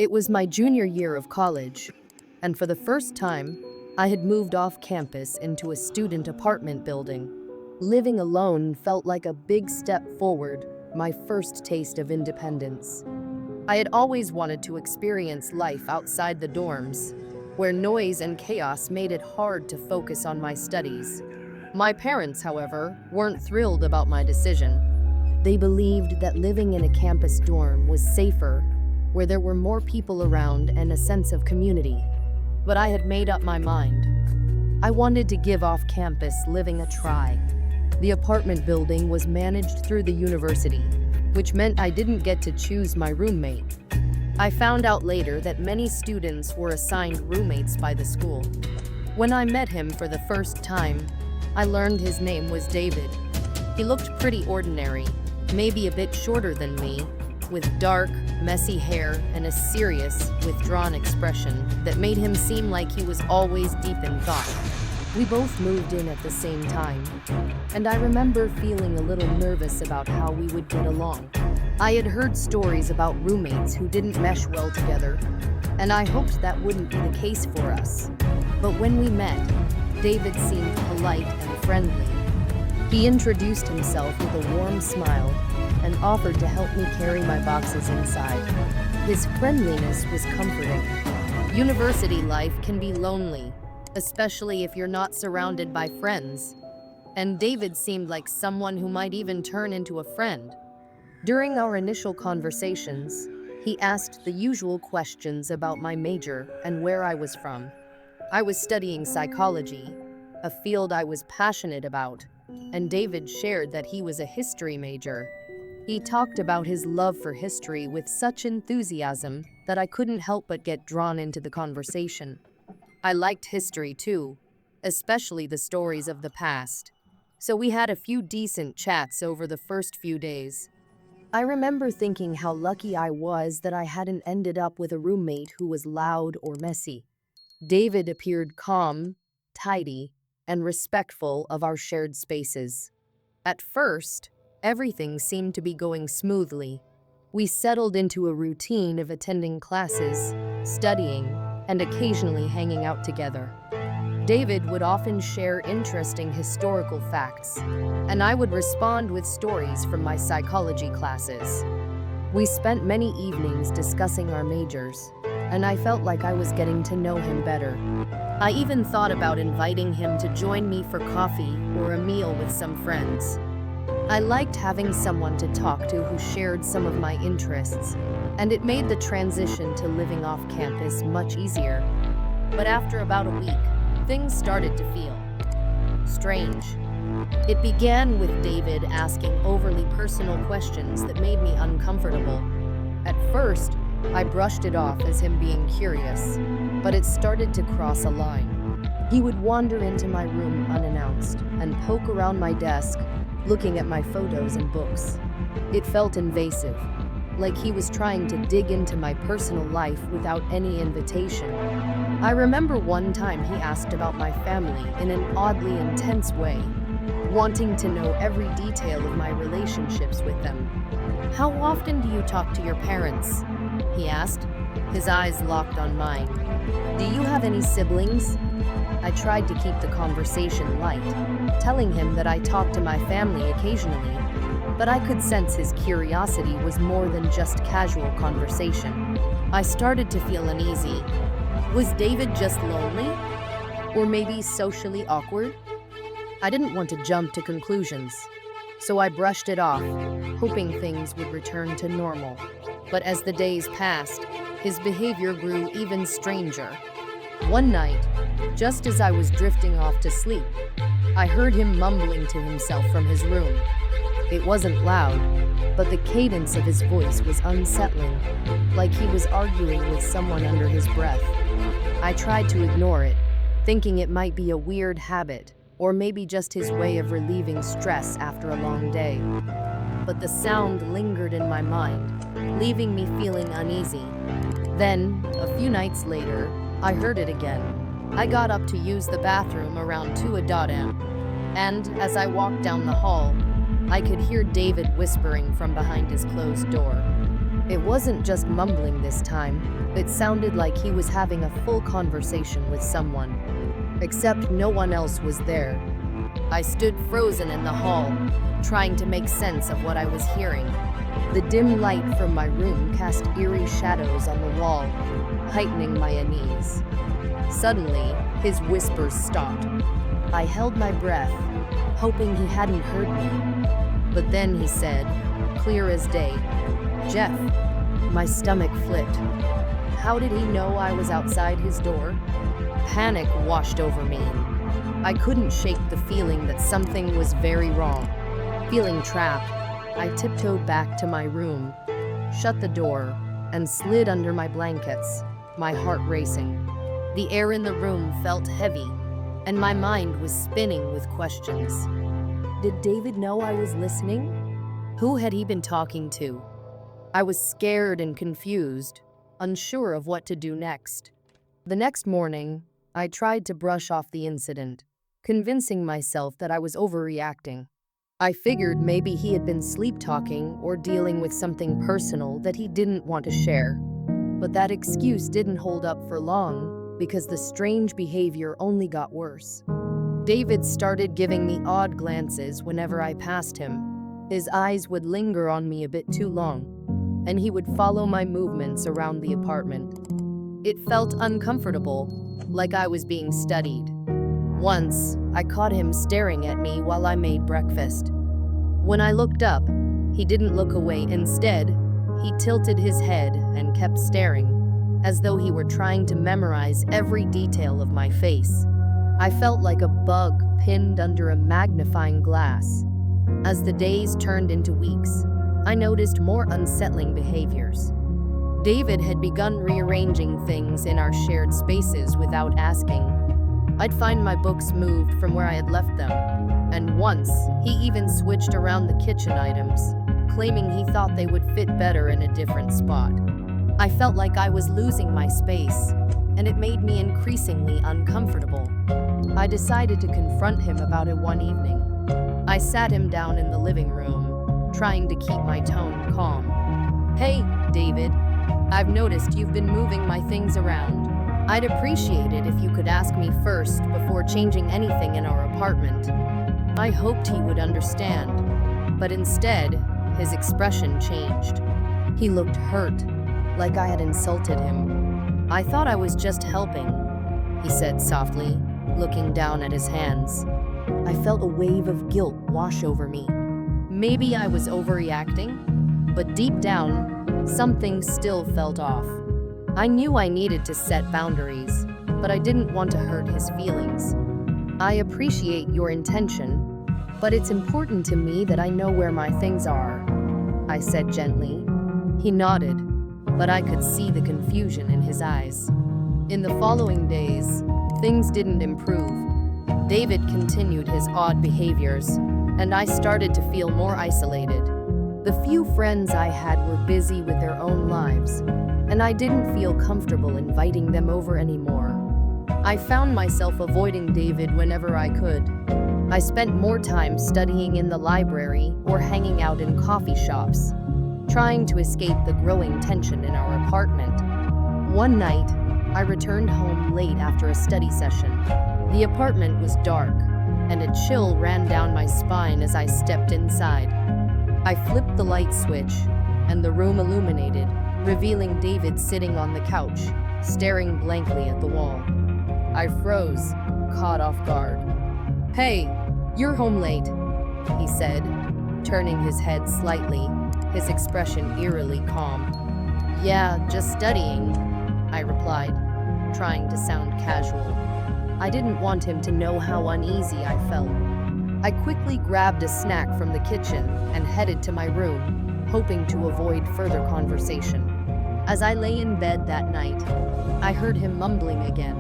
It was my junior year of college, and for the first time, I had moved off campus into a student apartment building. Living alone felt like a big step forward, my first taste of independence. I had always wanted to experience life outside the dorms, where noise and chaos made it hard to focus on my studies. My parents, however, weren't thrilled about my decision. They believed that living in a campus dorm was safer, where there were more people around and a sense of community. But I had made up my mind. I wanted to give off-campus living a try. The apartment building was managed through the university, which meant I didn't get to choose my roommate. I found out later that many students were assigned roommates by the school. When I met him for the first time, I learned his name was David. He looked pretty ordinary, maybe a bit shorter than me, with dark, messy hair and a serious, withdrawn expression that made him seem like he was always deep in thought. We both moved in at the same time, and I remember feeling a little nervous about how we would get along. I had heard stories about roommates who didn't mesh well together, and I hoped that wouldn't be the case for us. But when we met, David seemed polite and friendly. He introduced himself with a warm smile and offered to help me carry my boxes inside. His friendliness was comforting. University life can be lonely, especially if you're not surrounded by friends. And David seemed like someone who might even turn into a friend. During our initial conversations, he asked the usual questions about my major and where I was from. I was studying psychology, a field I was passionate about, and David shared that he was a history major. He talked about his love for history with such enthusiasm that I couldn't help but get drawn into the conversation. I liked history too, especially the stories of the past. So we had a few decent chats over the first few days. I remember thinking how lucky I was that I hadn't ended up with a roommate who was loud or messy. David appeared calm, tidy, and respectful of our shared spaces. At first, everything seemed to be going smoothly. We settled into a routine of attending classes, studying, and occasionally hanging out together. David would often share interesting historical facts, and I would respond with stories from my psychology classes. We spent many evenings discussing our majors, and I felt like I was getting to know him better. I even thought about inviting him to join me for coffee or a meal with some friends. I liked having someone to talk to who shared some of my interests, and it made the transition to living off campus much easier. But after about a week, things started to feel strange. It began with David asking overly personal questions that made me uncomfortable. At first, I brushed it off as him being curious, but it started to cross a line. He would wander into my room unannounced and poke around my desk, looking at my photos and books. It felt invasive, like he was trying to dig into my personal life without any invitation. I remember one time he asked about my family in an oddly intense way, wanting to know every detail of my relationships with them. "How often do you talk to your parents?" he asked, his eyes locked on mine. "Do you have any siblings?" I tried to keep the conversation light, telling him that I talked to my family occasionally, but I could sense his curiosity was more than just casual conversation. I started to feel uneasy. Was David just lonely? Or maybe socially awkward? I didn't want to jump to conclusions, so I brushed it off, hoping things would return to normal. But as the days passed, his behavior grew even stranger. One night, just as I was drifting off to sleep, I heard him mumbling to himself from his room. It wasn't loud, but the cadence of his voice was unsettling, like he was arguing with someone under his breath. I tried to ignore it, thinking it might be a weird habit, or maybe just his way of relieving stress after a long day. But the sound lingered in my mind, leaving me feeling uneasy. Then, a few nights later, I heard it again. I got up to use the bathroom around 2 a.m., and as I walked down the hall, I could hear David whispering from behind his closed door. It wasn't just mumbling this time, it sounded like he was having a full conversation with someone. Except no one else was there. I stood frozen in the hall, trying to make sense of what I was hearing. The dim light from my room cast eerie shadows on the wall, heightening my unease. Suddenly, his whispers stopped. I held my breath, hoping he hadn't heard me. But then he said, clear as day, "Jeff." My stomach flipped. How did he know I was outside his door? Panic washed over me. I couldn't shake the feeling that something was very wrong. Feeling trapped, I tiptoed back to my room, shut the door, and slid under my blankets, my heart racing. The air in the room felt heavy, and my mind was spinning with questions. Did David know I was listening? Who had he been talking to? I was scared and confused, unsure of what to do next. The next morning, I tried to brush off the incident, convincing myself that I was overreacting. I figured maybe he had been sleep-talking or dealing with something personal that he didn't want to share. But that excuse didn't hold up for long because the strange behavior only got worse. David started giving me odd glances whenever I passed him. His eyes would linger on me a bit too long, and he would follow my movements around the apartment. It felt uncomfortable, like I was being studied. Once, I caught him staring at me while I made breakfast. When I looked up, he didn't look away. Instead, he tilted his head and kept staring, as though he were trying to memorize every detail of my face. I felt like a bug pinned under a magnifying glass. As the days turned into weeks, I noticed more unsettling behaviors. David had begun rearranging things in our shared spaces without asking. I'd find my books moved from where I had left them, and once, he even switched around the kitchen items, claiming he thought they would fit better in a different spot. I felt like I was losing my space, and it made me increasingly uncomfortable. I decided to confront him about it one evening. I sat him down in the living room, trying to keep my tone calm. "Hey, David, I've noticed you've been moving my things around. I'd appreciate it if you could ask me first before changing anything in our apartment." I hoped he would understand, but instead, his expression changed. He looked hurt, like I had insulted him. "I thought I was just helping," he said softly, looking down at his hands. I felt a wave of guilt wash over me. Maybe I was overreacting, but deep down, something still felt off. I knew I needed to set boundaries, but I didn't want to hurt his feelings. "I appreciate your intention, but it's important to me that I know where my things are," I said gently. He nodded, but I could see the confusion in his eyes. In the following days, things didn't improve. David continued his odd behaviors, and I started to feel more isolated. The few friends I had were busy with their own lives, and I didn't feel comfortable inviting them over anymore. I found myself avoiding David whenever I could. I spent more time studying in the library or hanging out in coffee shops, trying to escape the growing tension in our apartment. One night, I returned home late after a study session. The apartment was dark, and a chill ran down my spine as I stepped inside. I flipped the light switch, and the room illuminated, revealing David sitting on the couch, staring blankly at the wall. I froze, caught off guard. "Hey, you're home late," he said, turning his head slightly, his expression eerily calm. "Yeah, just studying," I replied, trying to sound casual. I didn't want him to know how uneasy I felt. I quickly grabbed a snack from the kitchen and headed to my room, hoping to avoid further conversation. As I lay in bed that night, I heard him mumbling again.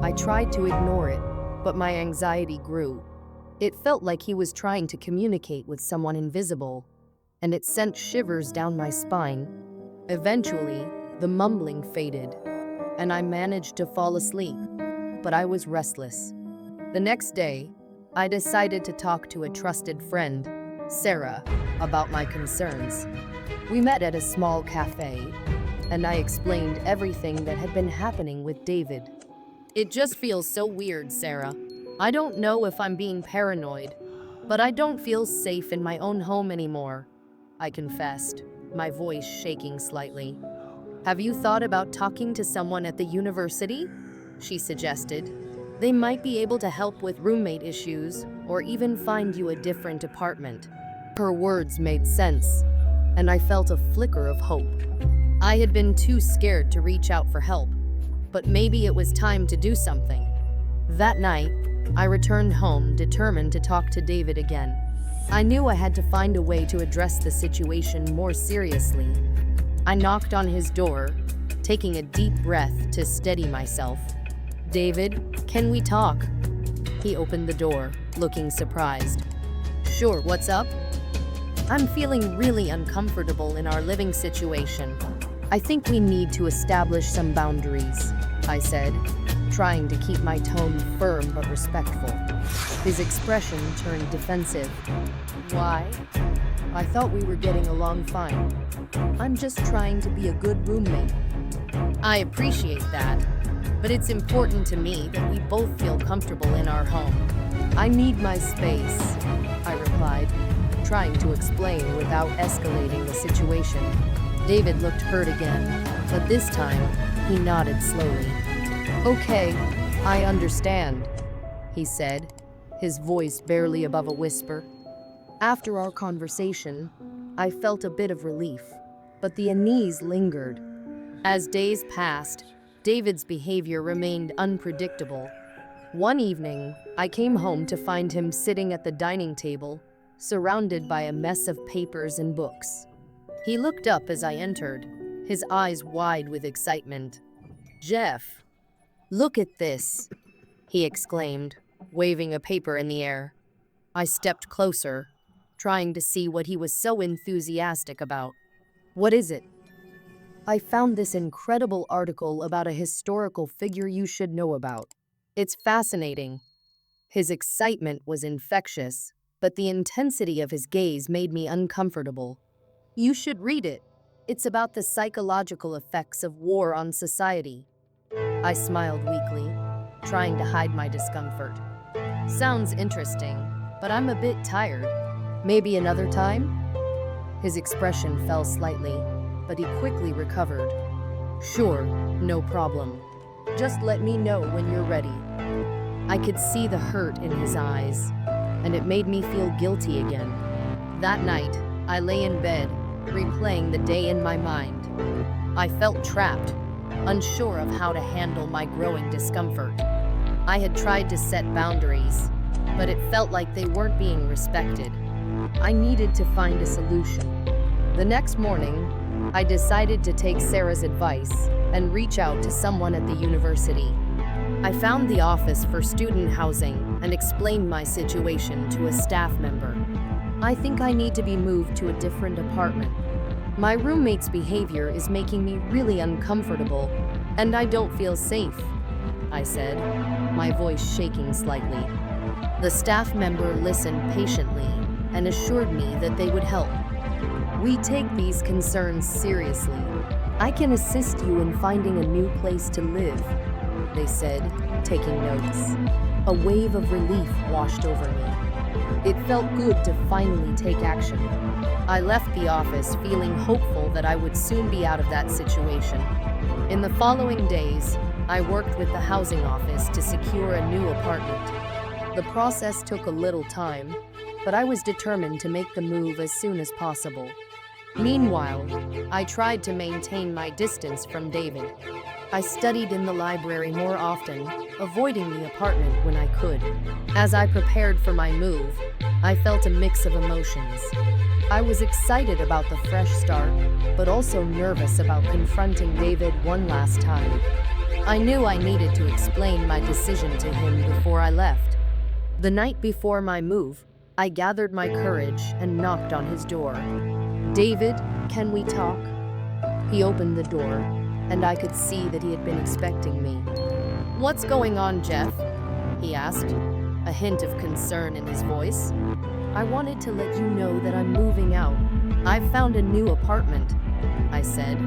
I tried to ignore it, but my anxiety grew. It felt like he was trying to communicate with someone invisible, and it sent shivers down my spine. Eventually, the mumbling faded, and I managed to fall asleep, but I was restless. The next day, I decided to talk to a trusted friend, Sarah, about my concerns. We met at a small cafe, and I explained everything that had been happening with David. It just feels so weird, Sarah. I don't know if I'm being paranoid, but I don't feel safe in my own home anymore, I confessed, my voice shaking slightly. Have you thought about talking to someone at the university? She suggested. They might be able to help with roommate issues or even find you a different apartment. Her words made sense, and I felt a flicker of hope. I had been too scared to reach out for help, but maybe it was time to do something. That night, I returned home determined to talk to David again. I knew I had to find a way to address the situation more seriously. I knocked on his door, taking a deep breath to steady myself. David, can we talk? He opened the door, looking surprised. Sure, what's up? I'm feeling really uncomfortable in our living situation. I think we need to establish some boundaries, I said, trying to keep my tone firm but respectful. His expression turned defensive. Why? I thought we were getting along fine. I'm just trying to be a good roommate. I appreciate that, but it's important to me that we both feel comfortable in our home. I need my space, I replied, trying to explain without escalating the situation. David looked hurt again, but this time, he nodded slowly. Okay, I understand, he said, his voice barely above a whisper. After our conversation, I felt a bit of relief, but the unease lingered. As days passed, David's behavior remained unpredictable. One evening, I came home to find him sitting at the dining table, surrounded by a mess of papers and books. He looked up as I entered, his eyes wide with excitement. Jeff, look at this, he exclaimed, waving a paper in the air. I stepped closer, trying to see what he was so enthusiastic about. What is it? I found this incredible article about a historical figure you should know about. It's fascinating. His excitement was infectious, but the intensity of his gaze made me uncomfortable. You should read it. It's about the psychological effects of war on society. I smiled weakly, trying to hide my discomfort. Sounds interesting, but I'm a bit tired. Maybe another time? His expression fell slightly, but he quickly recovered. Sure, no problem. Just let me know when you're ready. I could see the hurt in his eyes, and it made me feel guilty again. That night, I lay in bed, replaying the day in my mind. I felt trapped, unsure of how to handle my growing discomfort. I had tried to set boundaries, but it felt like they weren't being respected. I needed to find a solution. The next morning, I decided to take Sarah's advice and reach out to someone at the university. I found the office for student housing and explained my situation to a staff member. I think I need to be moved to a different apartment. My roommate's behavior is making me really uncomfortable, and I don't feel safe, I said, my voice shaking slightly. The staff member listened patiently and assured me that they would help. We take these concerns seriously. I can assist you in finding a new place to live, they said, taking notes. A wave of relief washed over me. It felt good to finally take action. I left the office feeling hopeful that I would soon be out of that situation. In the following days, I worked with the housing office to secure a new apartment. The process took a little time, but I was determined to make the move as soon as possible. Meanwhile, I tried to maintain my distance from David. I studied in the library more often, avoiding the apartment when I could. As I prepared for my move, I felt a mix of emotions. I was excited about the fresh start, but also nervous about confronting David one last time. I knew I needed to explain my decision to him before I left. The night before my move, I gathered my courage and knocked on his door. David, can we talk? He opened the door, and I could see that he had been expecting me. What's going on, Jeff? He asked, a hint of concern in his voice. I wanted to let you know that I'm moving out. "I've found a new apartment," I said,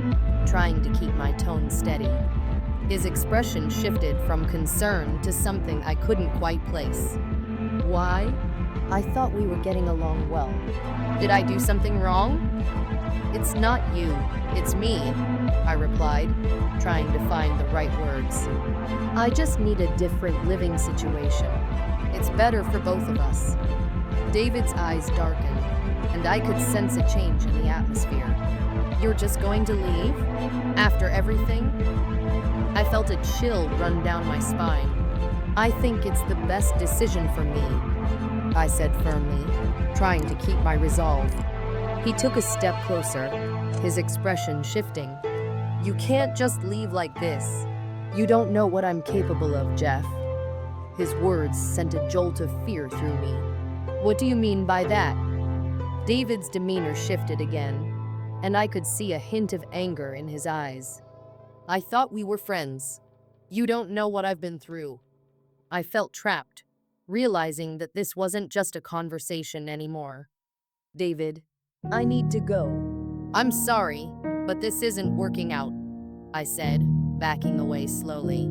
trying to keep my tone steady. His expression shifted from concern to something I couldn't quite place. "Why? I thought we were getting along well. Did I do something wrong?" "It's not you, it's me," I replied, trying to find the right words. "I just need a different living situation. It's better for both of us." David's eyes darkened, and I could sense a change in the atmosphere. "You're just going to leave? After everything?" I felt a chill run down my spine. "I think it's the best decision for me," I said firmly, trying to keep my resolve. He took a step closer, his expression shifting. "You can't just leave like this. You don't know what I'm capable of, Jeff." His words sent a jolt of fear through me. "What do you mean by that?" David's demeanor shifted again, and I could see a hint of anger in his eyes. "I thought we were friends. You don't know what I've been through." I felt trapped, realizing that this wasn't just a conversation anymore. "David, I need to go." "I'm sorry, but this isn't working out," I said, backing away slowly.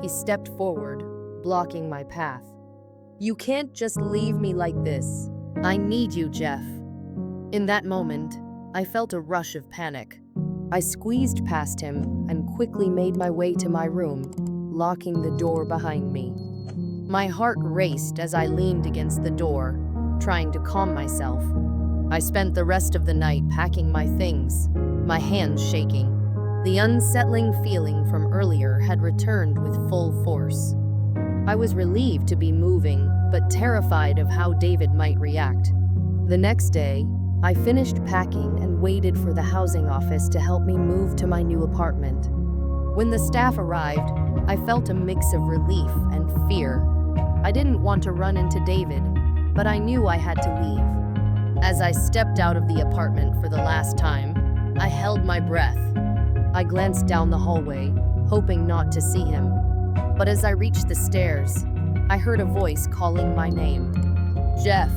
He stepped forward, blocking my path. "You can't just leave me like this. I need you, Jeff." In that moment, I felt a rush of panic. I squeezed past him and quickly made my way to my room, locking the door behind me. My heart raced as I leaned against the door, trying to calm myself. I spent the rest of the night packing my things, my hands shaking. The unsettling feeling from earlier had returned with full force. I was relieved to be moving, but terrified of how David might react. The next day, I finished packing and waited for the housing office to help me move to my new apartment. When the staff arrived, I felt a mix of relief and fear. I didn't want to run into David, but I knew I had to leave. As I stepped out of the apartment for the last time, I held my breath. I glanced down the hallway, hoping not to see him. But as I reached the stairs, I heard a voice calling my name. "Jeff."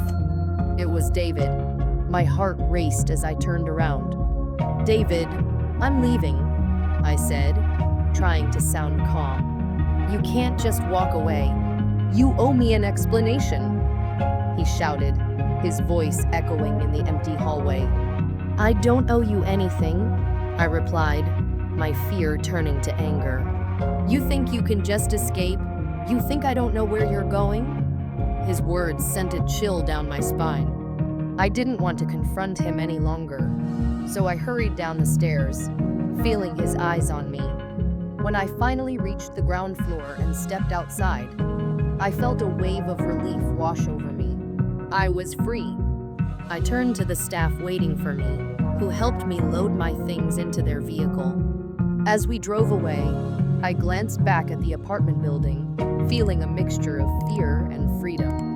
It was David. My heart raced as I turned around. "David, I'm leaving," I said, trying to sound calm. "You can't just walk away. You owe me an explanation," he shouted, his voice echoing in the empty hallway. "I don't owe you anything," I replied, my fear turning to anger. "You think you can just escape? You think I don't know where you're going?" His words sent a chill down my spine. I didn't want to confront him any longer, so I hurried down the stairs, feeling his eyes on me. When I finally reached the ground floor and stepped outside, I felt a wave of relief wash over me. I was free. I turned to the staff waiting for me, who helped me load my things into their vehicle. As we drove away, I glanced back at the apartment building, feeling a mixture of fear and freedom.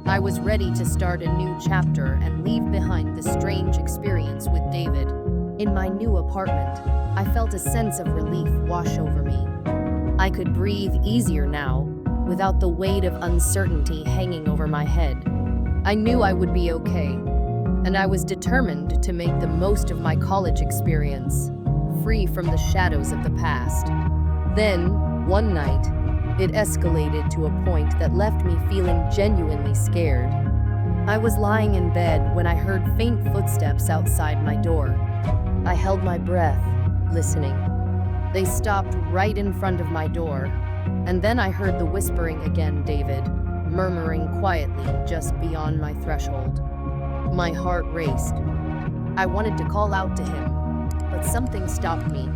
I was ready to start a new chapter and leave behind the strange experience with David. In my new apartment, I felt a sense of relief wash over me. I could breathe easier now, without the weight of uncertainty hanging over my head. I knew I would be okay, and I was determined to make the most of my college experience, free from the shadows of the past. Then, one night, it escalated to a point that left me feeling genuinely scared. I was lying in bed when I heard faint footsteps outside my door. I held my breath, listening. They stopped right in front of my door, and then I heard the whispering again, David, murmuring quietly just beyond my threshold. My heart raced. I wanted to call out to him, but something stopped me.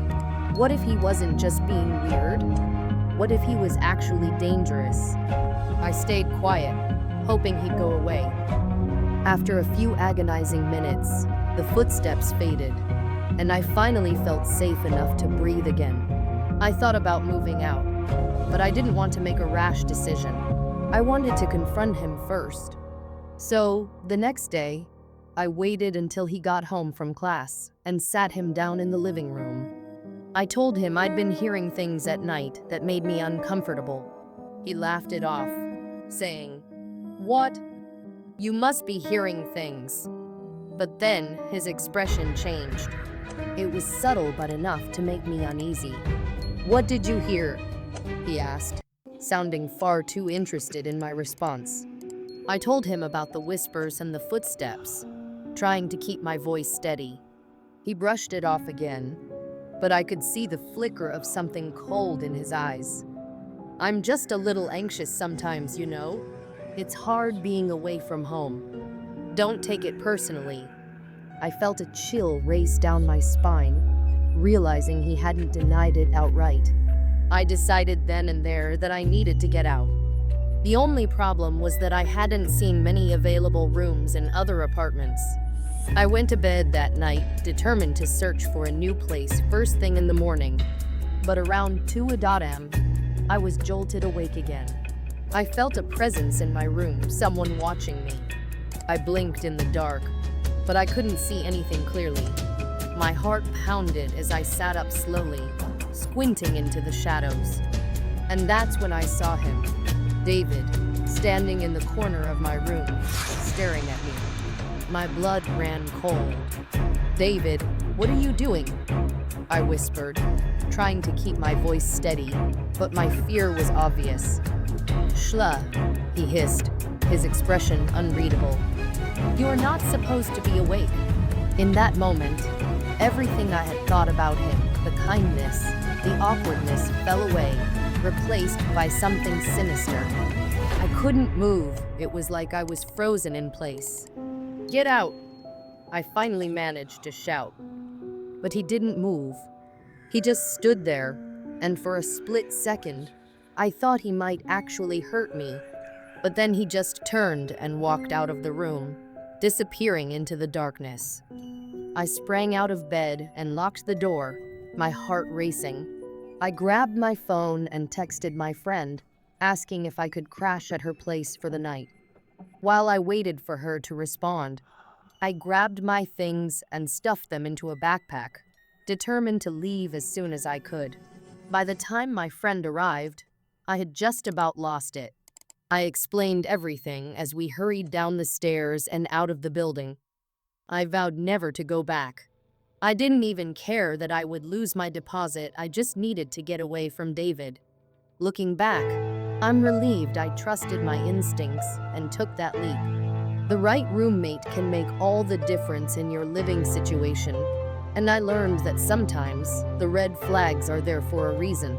What if he wasn't just being weird? What if he was actually dangerous? I stayed quiet, hoping he'd go away. After a few agonizing minutes, the footsteps faded, and I finally felt safe enough to breathe again. I thought about moving out, but I didn't want to make a rash decision. I wanted to confront him first. So, the next day, I waited until he got home from class and sat him down in the living room. I told him I'd been hearing things at night that made me uncomfortable. He laughed it off, saying, "What? You must be hearing things." But then his expression changed. It was subtle but enough to make me uneasy. "What did you hear?" he asked, sounding far too interested in my response. I told him about the whispers and the footsteps, trying to keep my voice steady. He brushed it off again, but I could see the flicker of something cold in his eyes. "I'm just a little anxious sometimes, you know. It's hard being away from home. Don't take it personally." I felt a chill race down my spine, realizing he hadn't denied it outright. I decided then and there that I needed to get out. The only problem was that I hadn't seen many available rooms in other apartments. I went to bed that night, determined to search for a new place first thing in the morning. But around 2 a.m., I was jolted awake again. I felt a presence in my room, someone watching me. I blinked in the dark, but I couldn't see anything clearly. My heart pounded as I sat up slowly, squinting into the shadows. And that's when I saw him, David, standing in the corner of my room, staring at me. My blood ran cold. "David, what are you doing?" I whispered, trying to keep my voice steady, but my fear was obvious. "Shla," he hissed, his expression unreadable. "You're not supposed to be awake." In that moment, everything I had thought about him, the kindness, the awkwardness, fell away, replaced by something sinister. I couldn't move. It was like I was frozen in place. "Get out!" I finally managed to shout. But he didn't move. He just stood there, and for a split second, I thought he might actually hurt me. But then he just turned and walked out of the room, disappearing into the darkness. I sprang out of bed and locked the door, my heart racing. I grabbed my phone and texted my friend, asking if I could crash at her place for the night. While I waited for her to respond, I grabbed my things and stuffed them into a backpack, determined to leave as soon as I could. By the time my friend arrived, I had just about lost it. I explained everything as we hurried down the stairs and out of the building. I vowed never to go back. I didn't even care that I would lose my deposit. I just needed to get away from David. Looking back, I'm relieved I trusted my instincts and took that leap. The right roommate can make all the difference in your living situation, and I learned that sometimes the red flags are there for a reason.